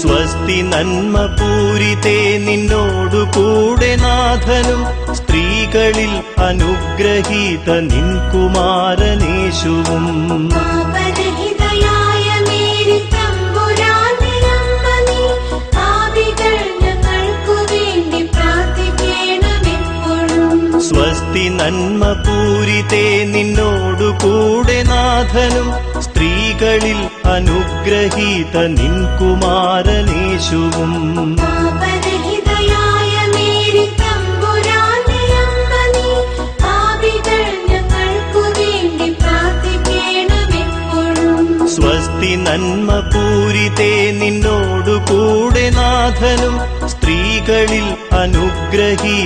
സ്വസ്തി നന്മ പൂരിതേ നിന്നോടു കൂടെ നാഥനും സ്ത്രീകളിൽ അനുഗ്രഹീത നിൻ കുമാരനേശുവും. സ്വസ്തി നന്മ പൂരിതേ നിന്നോടു കൂടെ നാഥനും സ്ത്രീകളിൽ അനുഗ്രഹീത നിൻ കുമാരനേശുവും. സ്വസ്തി നന്മ പൂരിതേ നിന്നോടു കൂടെ നാഥനും സ്ത്രീകളിൽ അനുഗ്രഹീത